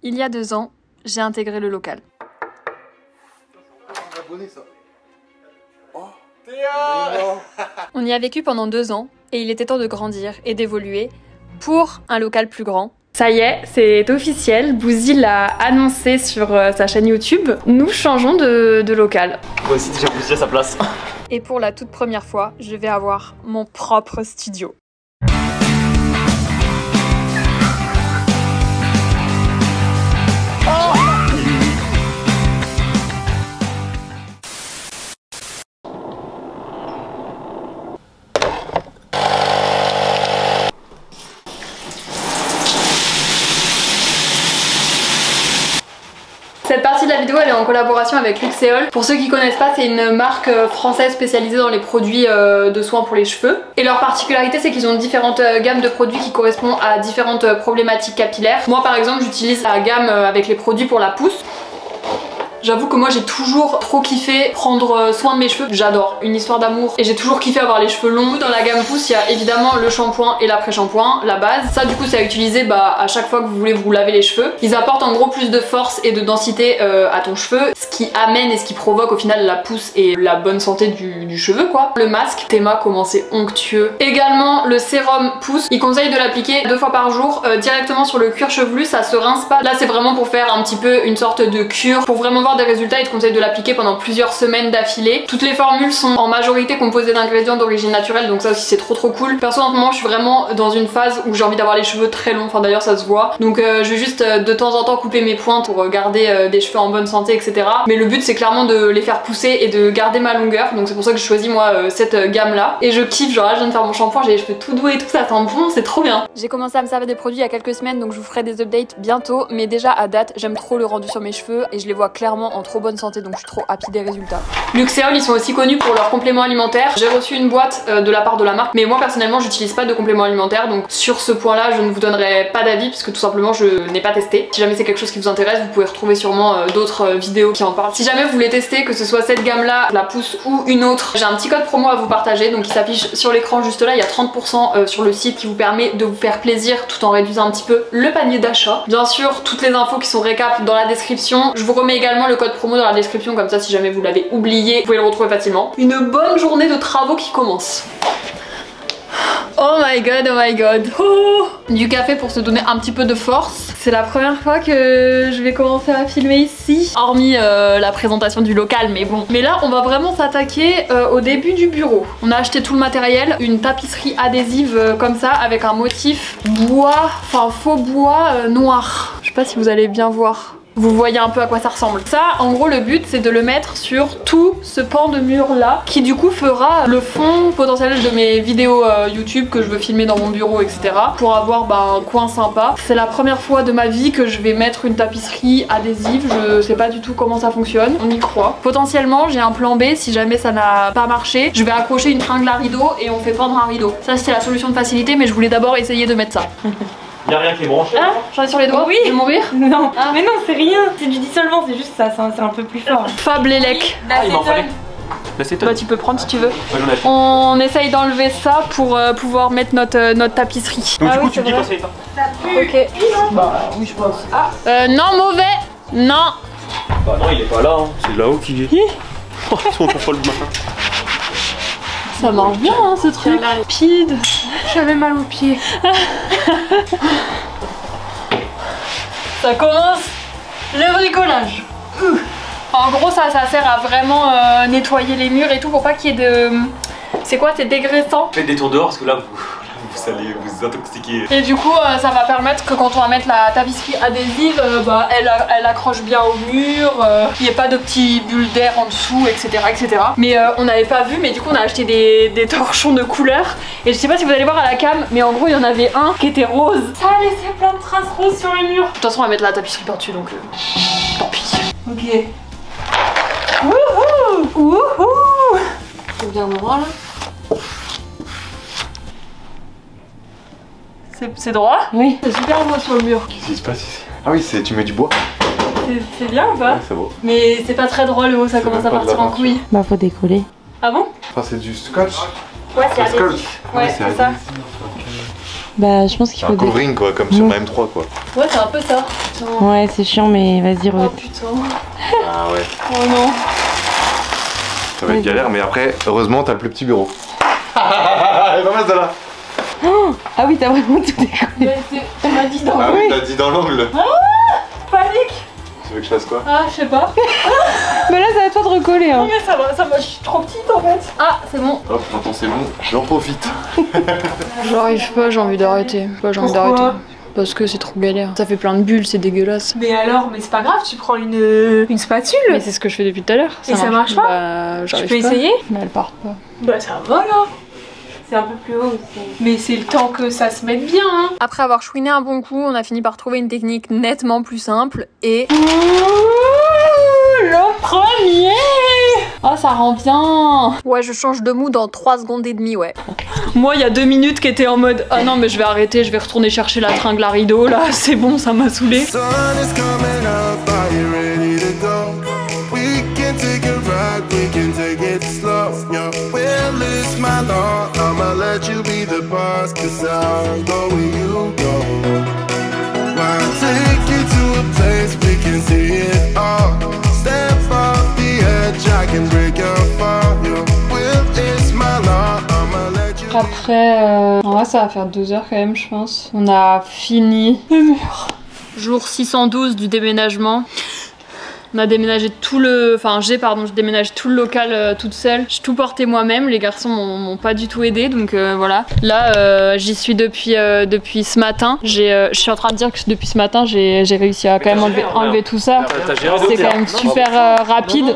Il y a 2 ans, j'ai intégré le local. On y a vécu pendant 2 ans et il était temps de grandir et d'évoluer pour un local plus grand. Ça y est, c'est officiel, Bouzy l'a annoncé sur sa chaîne YouTube. Nous changeons de local. Moi aussi déjà Bouzy à sa place. Et pour la toute première fois, je vais avoir mon propre studio. Cette partie de la vidéo elle est en collaboration avec Luxéol. Pour ceux qui connaissent pas, c'est une marque française spécialisée dans les produits de soins pour les cheveux. Et leur particularité c'est qu'ils ont différentes gammes de produits qui correspondent à différentes problématiques capillaires. Moi par exemple j'utilise la gamme avec les produits pour la pousse. J'avoue que moi j'ai toujours trop kiffé prendre soin de mes cheveux, j'adore, une histoire d'amour. Et j'ai toujours kiffé avoir les cheveux longs. Dans la gamme pousse, il y a évidemment le shampoing et l'après-shampoing, la base. Ça du coup c'est à utiliser à chaque fois que vous voulez vous laver les cheveux. Ils apportent en gros plus de force et de densité à ton cheveu, ce qui amène et ce qui provoque au final la pousse et la bonne santé du cheveu quoi. Le masque, Théma comment c'est onctueux. Également le sérum pousse, il conseille de l'appliquer 2 fois par jour directement sur le cuir chevelu, ça se rince pas. Là c'est vraiment pour faire un petit peu une sorte de cure, pour vraiment voir des résultats. Il te conseille de l'appliquer pendant plusieurs semaines d'affilée. Toutes les formules sont en majorité composées d'ingrédients d'origine naturelle, donc ça aussi c'est trop cool. Perso en ce moment je suis vraiment dans une phase où j'ai envie d'avoir les cheveux très longs, enfin d'ailleurs ça se voit, donc je vais juste de temps en temps couper mes pointes pour garder des cheveux en bonne santé etc. Mais le but c'est clairement de les faire pousser et de garder ma longueur, donc c'est pour ça que je choisis moi cette gamme là. Et je kiffe, genre là je viens de faire mon shampoing, j'ai les cheveux tout doux et tout, ça sent bon, c'est trop bien. J'ai commencé à me servir des produits il y a quelques semaines, donc je vous ferai des updates bientôt, mais déjà à date j'aime trop le rendu sur mes cheveux et je les vois clairement en trop bonne santé, donc je suis trop happy des résultats. Luxéol ils sont aussi connus pour leurs compléments alimentaires. J'ai reçu une boîte de la part de la marque, mais moi personnellement j'utilise pas de compléments alimentaires, donc sur ce point là je ne vous donnerai pas d'avis puisque tout simplement je n'ai pas testé. Si jamais c'est quelque chose qui vous intéresse, vous pouvez retrouver sûrement d'autres vidéos qui en parlent. Si jamais vous voulez tester, que ce soit cette gamme là, la pousse ou une autre, j'ai un petit code promo à vous partager, donc il s'affiche sur l'écran juste là. Il y a 30% sur le site qui vous permet de vous faire plaisir tout en réduisant un petit peu le panier d'achat. Bien sûr toutes les infos qui sont récap dans la description. Je vous remets également le code promo dans la description, comme ça si jamais vous l'avez oublié vous pouvez le retrouver facilement. Une bonne journée de travaux qui commence. Oh my god, oh my god. Oh, du café pour se donner un petit peu de force. C'est la première fois que je vais commencer à filmer ici, hormis la présentation du local, mais bon. Mais là on va vraiment s'attaquer au début du bureau. On a acheté tout le matériel, une tapisserie adhésive comme ça avec un motif bois, enfin faux bois noir. Je sais pas si vous allez bien voir. Vous voyez un peu à quoi ça ressemble. Ça, en gros, le but, c'est de le mettre sur tout ce pan de mur là, qui du coup fera le fond potentiel de mes vidéos YouTube que je veux filmer dans mon bureau, etc. Pour avoir un coin sympa. C'est la première fois de ma vie que je vais mettre une tapisserie adhésive. Je sais pas du tout comment ça fonctionne. On y croit. Potentiellement, j'ai un plan B si jamais ça n'a pas marché. Je vais accrocher une tringle à rideau et on fait pendre un rideau. Ça, c'est la solution de facilité, mais je voulais d'abord essayer de mettre ça. Y'a rien qui est branché. Ah, j'en ai sur les doigts. Oui. Je vais mourir. Non, mais non, c'est rien. C'est du dissolvant, c'est juste ça, c'est un peu plus fort. Fab Lélec. Ah, il m'en fallait. Bah tu peux prendre si tu veux. Ouais, j'en ai acheté. On essaye d'enlever ça pour pouvoir mettre notre tapisserie. Donc Ah du coup oui, tu me dis vrai. quoi ça y est pas. Ok. Bah oui, je pense. Ah. Non, mauvais. Non. Bah non il est pas là, hein. C'est là-haut qu'il est. Oh, ils sont trop folles le matin. Ça marche bien hein, ce truc. Rapide. J'avais mal aux pieds. Ça commence le bricolage. En gros ça sert à vraiment nettoyer les murs et tout pour pas qu'il y ait de... C'est quoi? C'est dégraissant. Faites des tours dehors parce que là vous allez vous intoxiquer. Et du coup ça va permettre que quand on va mettre la tapisserie adhésive, elle accroche bien au mur, il n'y ait pas de petits bulles d'air en dessous, etc. Mais on n'avait pas vu, mais du coup on a acheté des torchons de couleurs. Et je sais pas si vous allez voir à la cam, mais en gros il y en avait un qui était rose. Ça a laissé plein de traces roses sur les murs. De toute façon on va mettre la tapisserie par-dessus, donc tant pis. Ok. Wouhou! Wouhou! C'est bien droit là. C'est droit? Oui. C'est super beau sur le mur. Qu'est-ce qui se passe ici? Ah oui, tu mets du bois. C'est bien ou pas? Ouais, c'est beau. Mais c'est pas très droit le haut, ça C'est commence à même pas de partir la en peinture. couille. Bah faut décoller. Ah bon? Enfin, c'est du scotch. Ouais, c'est Le scotch. adhésif. Ouais, c'est ça. adhésif, ok. Bah, je pense qu'il faut Un covering quoi, comme sur ma M3 quoi. Ouais, c'est un peu ça. Putain. Ouais, c'est chiant, mais vas-y, Oh re... putain. Ah ouais. Oh non. Ça va être galère, mais après, heureusement, t'as le plus petit bureau. Elle est pas mal celle-là. Oh ah oui, t'as vraiment tout décollé. Mais tu m'as dit dans Ah oui, t'as dit dans l'angle. panique. Tu veux que je fasse quoi? Ah, je sais pas. Mais là, ça va pas te recoller. Hein. Mais ça va, je suis trop petite en fait. Ah, c'est bon. Hop, maintenant c'est bon, j'en profite. J'arrive pas, j'ai envie d'arrêter. J'ai envie d'arrêter. Parce que c'est trop galère. Ça fait plein de bulles, c'est dégueulasse. Mais alors, mais c'est pas grave, tu prends une spatule. Mais c'est ce que je fais depuis tout à l'heure. Et ça marche pas? Bah, Tu peux essayer? Mais elle part pas. Bah ça va là. C'est un peu plus haut aussi. Mais c'est le temps que ça se mette bien. Hein. Après avoir chouiné un bon coup, on a fini par trouver une technique nettement plus simple et... Le premier. Oh, ça rend bien. Ouais, je change de mood en 3 secondes et demie, ouais. Moi, il y a 2 minutes qui était en mode ah non, mais je vais arrêter, je vais retourner chercher la tringle à rideau, là, c'est bon, ça m'a saoulé. Après, en vrai, ça va faire 2 heures quand même, je pense. On a fini le mur. Jour 612 du déménagement. On a déménagé tout le... Enfin, j'ai déménagé tout le local toute seule. J'ai tout porté moi-même, les garçons m'ont pas du tout aidé, donc voilà. Là, j'y suis depuis ce matin. Je suis en train de dire que depuis ce matin, j'ai réussi à quand même enlever tout ça. C'est quand même super rapide.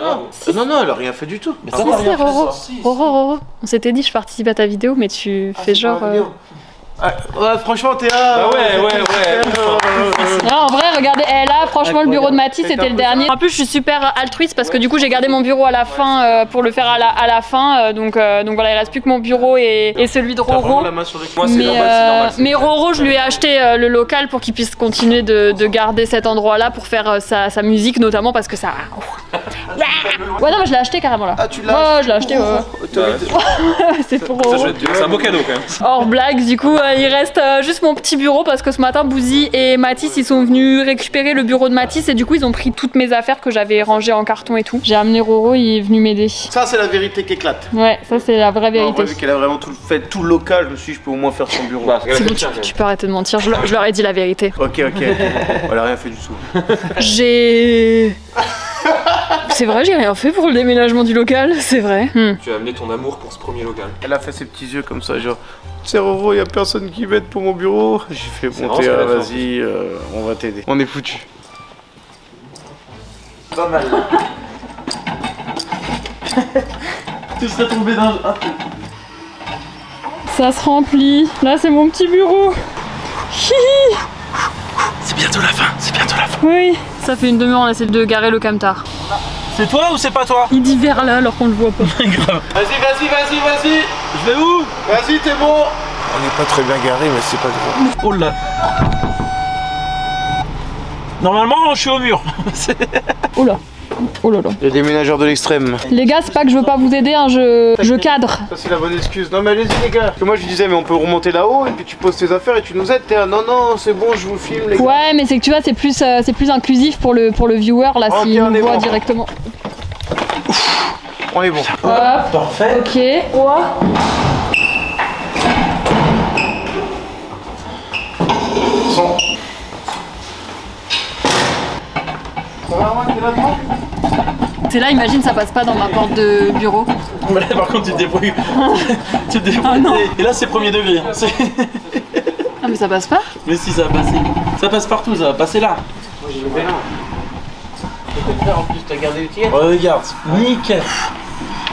Non, elle a rien fait du tout. Mais Roro, on s'était dit je participe à ta vidéo, mais tu fais genre... Ouais, franchement, Théa. Bah ouais. Non, en vrai, regardez, là, franchement, le bureau de Mathis c'était le dernier. En plus, je suis super altruiste parce que du coup, j'ai gardé mon bureau à la fin pour le faire à la fin. Donc voilà, il reste plus que mon bureau et celui de Roro. Mais Roro, je lui ai acheté le local pour qu'il puisse continuer de garder cet endroit-là pour faire sa musique, notamment parce que ça. Ouais, non, mais je l'ai acheté carrément là. Ah, tu l'as acheté? Ouais, je l'ai acheté, ouais. C'est pour Roro. C'est un beau cadeau quand même. Hors blague, du coup, il reste juste mon petit bureau parce que ce matin, Bouzy et Mathis, ils sont venus récupérer le bureau de Mathis et du coup, ils ont pris toutes mes affaires que j'avais rangées en carton et tout. J'ai amené Roro, il est venu m'aider. Ça, c'est la vérité qui éclate. Ouais, ça, c'est la vraie vérité. Vu qu'elle a vraiment fait tout le local, je me suis dit, je peux au moins faire son bureau. C'est bon, tu peux arrêter de mentir, je leur ai dit la vérité. Ok. Elle a rien fait du tout. C'est vrai, j'ai rien fait pour le déménagement du local, c'est vrai. Tu as amené ton amour pour ce premier local. Elle a fait ses petits yeux comme ça, genre, c'est Roro, y a personne qui m'aide pour mon bureau. J'ai fait bon, Théa, vas-y, on va t'aider. On est foutu. Pas mal. Tu serais tombé dans un... Ça se remplit. Là, c'est mon petit bureau. Hihi. C'est bientôt la fin, Oui, ça fait une demi-heure, on essaie de garer le camtar. C'est toi ou c'est pas toi? Il dit vers là alors qu'on le voit pas. Grave. Vas-y. Je vais où? Vas-y, t'es bon. On n'est pas très bien garé, mais c'est pas grave. Oh là. Normalement, je suis au mur. Oula. Oh là là. Le déménageur de l'extrême. Les gars, c'est pas que je veux pas vous aider, hein, je cadre. Ça c'est la bonne excuse. Non mais allez-y les gars. Parce que moi je lui disais mais on peut remonter là-haut et puis tu poses tes affaires et tu nous aides. Non c'est bon, je vous filme les gars. Ouais, mais c'est que tu vois, c'est plus inclusif pour le viewer là s'il nous voit directement. On est bon. Hop. Parfait. Ok. Ouais. C'est là, imagine, ça passe pas dans ma porte de bureau. Mais là, par contre, tu te débrouilles. Ah non. Et là, c'est premier degré. Ah, mais ça passe pas? Mais si, ça va passer. Ça passe partout, ça va passer là. Moi, je le mets là. Tu peux le faire en plus, t'as gardé le tir. Regarde, nickel.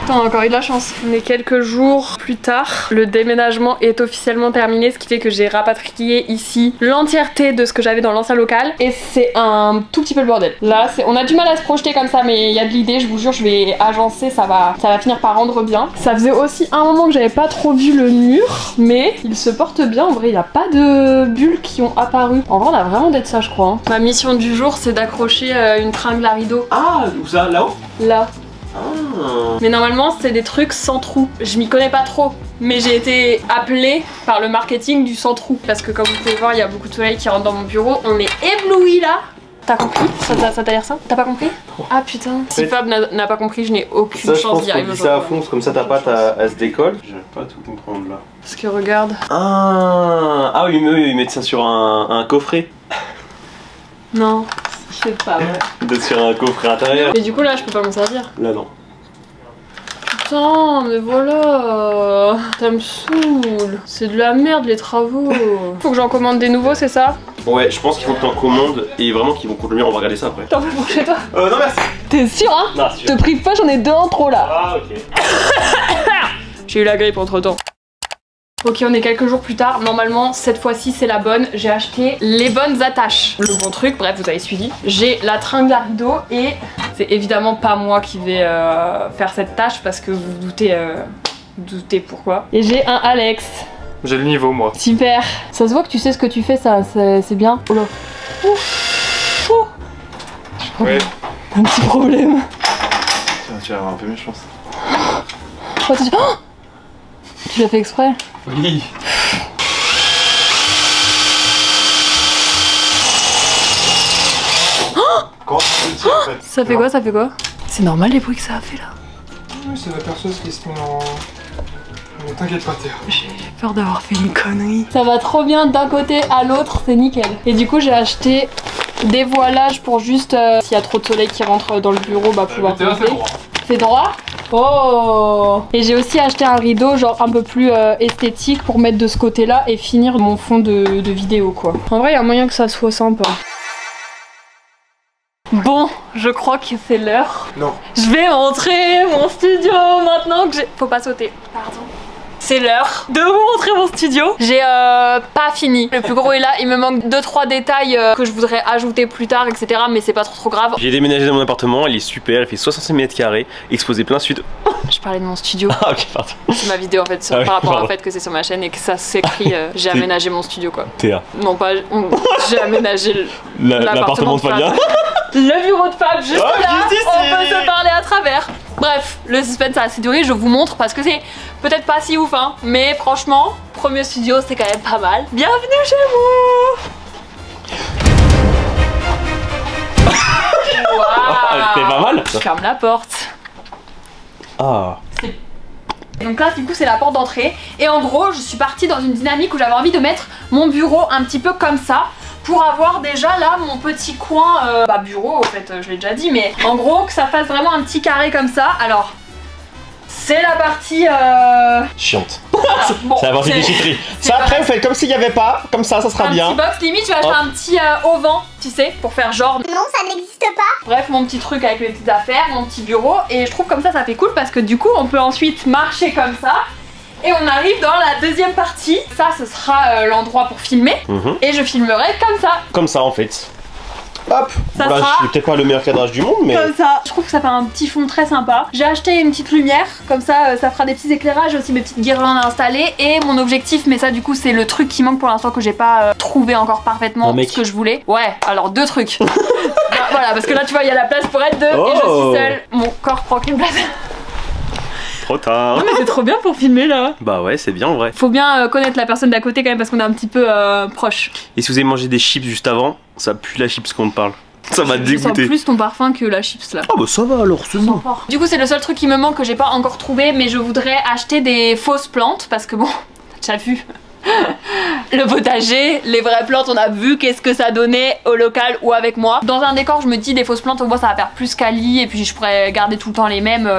Attends, on a encore eu de la chance. On est quelques jours plus tard. Le déménagement est officiellement terminé, ce qui fait que j'ai rapatrié ici l'entièreté de ce que j'avais dans l'ancien local. Et c'est un tout petit peu le bordel. Là, on a du mal à se projeter comme ça, mais il y a de l'idée, je vous jure, je vais agencer, ça va finir par rendre bien. Ça faisait aussi un moment que j'avais pas trop vu le mur, mais il se porte bien. En vrai, il n'y a pas de bulles qui ont apparu. En vrai, on a vraiment d'être ça, je crois. Ma mission du jour, c'est d'accrocher une tringle à rideau. Ah, où ça? Là-haut? Là. Ah. Mais normalement c'est des trucs sans trou. Je m'y connais pas trop. mais j'ai été appelée par le marketing du sans trou. Parce que comme vous pouvez voir, il y a beaucoup de soleil qui rentre dans mon bureau. On est ébloui là. T'as compris? Ça t'a l'air ça? T'as pas compris? Ah putain. Si Fab n'a pas compris, je n'ai aucune chance d'y arriver. Ça à fond, comme ça ta pâte elle se décolle. Je vais pas tout comprendre là. Parce que regarde. Ah oui, mais ils mettent ça sur un coffret. Non, c'est pas vrai. D'être sur un coffret intérieur. Et du coup là, je peux pas m'en servir. Là non. Putain, mais voilà. Ça me saoule. C'est de la merde les travaux. Faut que j'en commande des nouveaux, c'est ça? Ouais, je pense qu'il faut que t'en commandes et vraiment qu'ils vont coûter le mieux, on va regarder ça après. T'en fais pour chez toi? Non merci. T'es sûr hein? Non, sûr. Te prive pas, j'en ai 2 en trop là. Ah ok. J'ai eu la grippe entre temps. Ok, on est quelques jours plus tard. Normalement, cette fois-ci, c'est la bonne. J'ai acheté les bonnes attaches. Le bon truc, bref, vous avez suivi. J'ai la tringle à rideau et c'est évidemment pas moi qui vais faire cette tâche parce que vous doutez pourquoi. Et j'ai un Alex. J'ai le niveau, moi. Super. Ça se voit que tu sais ce que tu fais, ça, c'est bien. Oh là. Ouf. Oh. Ouais. Un petit problème. Tu vas avoir un peu mieux, je pense. Oh, oh, tu l'as fait exprès? Oui. Quand tu tires, en fait. Ça fait quoi? Ça fait quoi? C'est normal les bruits que ça a fait là? Oui, c'est la perceuse qui se met en... Ne t'inquiète pas, Théa. J'ai peur d'avoir fait une connerie. Ça va trop bien d'un côté à l'autre, c'est nickel. Et du coup j'ai acheté des voilages pour juste s'il y a trop de soleil qui rentre dans le bureau, bah pouvoir Théa, c'est droit. C'est droit? Oh! Et j'ai aussi acheté un rideau genre un peu plus esthétique pour mettre de ce côté là et finir mon fond de vidéo quoi. En vrai il y a moyen que ça soit sympa. Bon, je crois que c'est l'heure. Non. Je vais montrer mon studio maintenant que j'ai... Faut pas sauter. Pardon. C'est l'heure de vous montrer mon studio. J'ai pas fini. Le plus gros est là. Il me manque 2-3 détails que je voudrais ajouter plus tard, etc. Mais c'est pas trop grave. J'ai déménagé dans mon appartement, il est super, il fait 65 m², exposé plein sud. Je parlais de mon studio. Ah ok, pardon. C'est ma vidéo en fait sur, Ah oui, par rapport pardon. au fait que c'est sur ma chaîne et que ça s'écrit j'ai aménagé mon studio quoi. Théa. Non pas j'ai aménagé L'appartement de Fabien. Le bureau de Fab juste Oh, là. juste ici. On peut se parler à travers. Bref, le suspense a assez duré, je vous montre parce que c'est peut-être pas si ouf hein, mais franchement, premier studio c'est quand même pas mal. Bienvenue chez vous. Waouh. C'était pas mal. Je ferme la porte. Ah. Donc là du coup c'est la porte d'entrée et en gros je suis partie dans une dynamique où j'avais envie de mettre mon bureau un petit peu comme ça pour avoir déjà là mon petit coin bureau en fait je l'ai déjà dit mais en gros que ça fasse vraiment un petit carré comme ça. Alors c'est la partie Chiante. bon, C'est la partie déchetterie. Ça après vous faites comme s'il n'y avait pas, comme ça sera un bien. petit box limite je vais acheter un petit auvent tu sais pour faire genre Non, ça n'existe pas. bref mon petit truc avec mes petites affaires, mon petit bureau et je trouve comme ça fait cool parce que du coup on peut ensuite marcher comme ça. Et on arrive dans la deuxième partie. Ça, ce sera l'endroit pour filmer. Et je filmerai comme ça. Comme ça en fait. Hop. Ça Bah, sera c'est peut-être pas le meilleur cadrage du monde mais... comme ça. Je trouve que ça fait un petit fond très sympa. J'ai acheté une petite lumière. Comme ça, ça fera des petits éclairages. Aussi mes petites guirlandes installées. Et mon objectif, mais ça du coup c'est le truc qui manque pour l'instant que j'ai pas trouvé encore parfaitement ce que je voulais. Ouais, alors 2 trucs. Voilà, parce que là tu vois, il y a la place pour être 2 et je suis seule. Mon corps prend qu'une place. Trop tard. Mais c'est trop bien pour filmer là. Bah ouais, c'est bien en vrai. Faut bien connaître la personne d'à côté quand même parce qu'on est un petit peu proche. Et si vous avez mangé des chips juste avant, ça pue la chips qu'on te parle. Ça va te Je sens dégoûter. plus ton parfum que la chips là. Ah bah ça va alors, c'est bon. Du coup c'est le seul truc qui me manque que j'ai pas encore trouvé mais je voudrais acheter des fausses plantes parce que bon, t'as déjà vu le potager, les vraies plantes on a vu qu'est-ce que ça donnait au local ou avec moi. Dans un décor je me dis des fausses plantes au moins ça va faire plus quali et puis je pourrais garder tout le temps les mêmes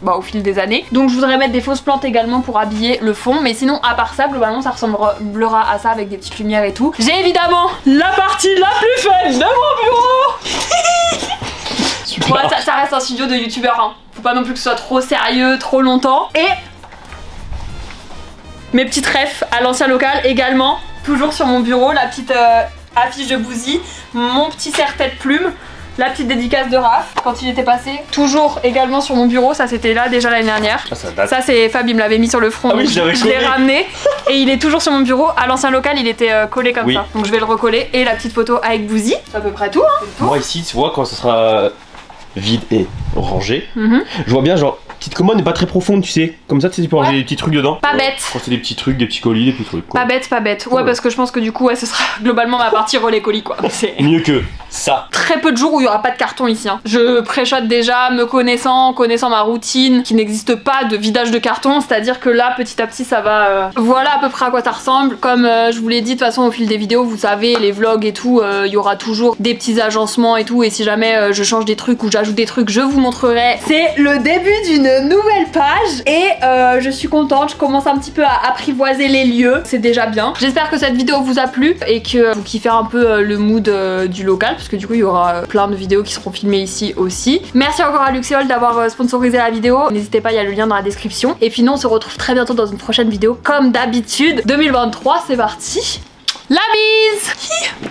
au fil des années. Donc je voudrais mettre des fausses plantes également pour habiller le fond mais sinon à part ça globalement ça ressemblera à ça avec des petites lumières et tout. J'ai évidemment la partie la plus fun de mon bureau. Super. Ouais, ça reste un studio de youtubeur hein. Faut pas non plus que ce soit trop sérieux trop longtemps. Et mes petites refs à l'ancien local également, toujours sur mon bureau, la petite affiche de Bouzy, mon petit serre-tête plume, la petite dédicace de Raph quand il était passé, toujours également sur mon bureau, ça c'était là déjà l'année dernière. Ah, ça date. Ça c'est Fab, il me l'avait mis sur le front, Ah oui, donc je l'avais je l'ai collé. ramené et il est toujours sur mon bureau. À l'ancien local il était collé comme ça, donc je vais le recoller et la petite photo avec Bouzy, c'est à peu près tout hein. Moi ici, tu vois, quand ça sera vide et rangé, je vois bien genre petite commode mais pas très profonde, tu sais. Comme ça, tu sais, tu peux ranger des petits trucs dedans. Pas bête. Quand c'est des petits trucs, des petits colis, des petits trucs. Quoi. Pas bête, pas bête. Ouais, parce que je pense que du coup, ouais, ce sera globalement ma partie relais colis quoi. C'est mieux que ça. Très peu de jours où il y aura pas de carton ici. Hein. Je préchote déjà, me connaissant ma routine, qui n'existe pas de vidage de carton, c'est-à-dire que là, petit à petit, ça va. Voilà à peu près à quoi ça ressemble. Comme je vous l'ai dit, de toute façon, au fil des vidéos, vous savez, les vlogs et tout, il y aura toujours des petits agencements et tout. Et si jamais je change des trucs ou j'ajoute des trucs, je vous montrerai. C'est le début d'une nouvelle page et je suis contente. Je commence un petit peu à apprivoiser les lieux. C'est déjà bien. J'espère que cette vidéo vous a plu et que vous kiffez un peu le mood du local, parce que du coup, il y aura plein de vidéos qui seront filmées ici aussi. Merci encore à Luxéol d'avoir sponsorisé la vidéo. N'hésitez pas, il y a le lien dans la description. Et puis nous, on se retrouve très bientôt dans une prochaine vidéo comme d'habitude. 2023, c'est parti. La bise.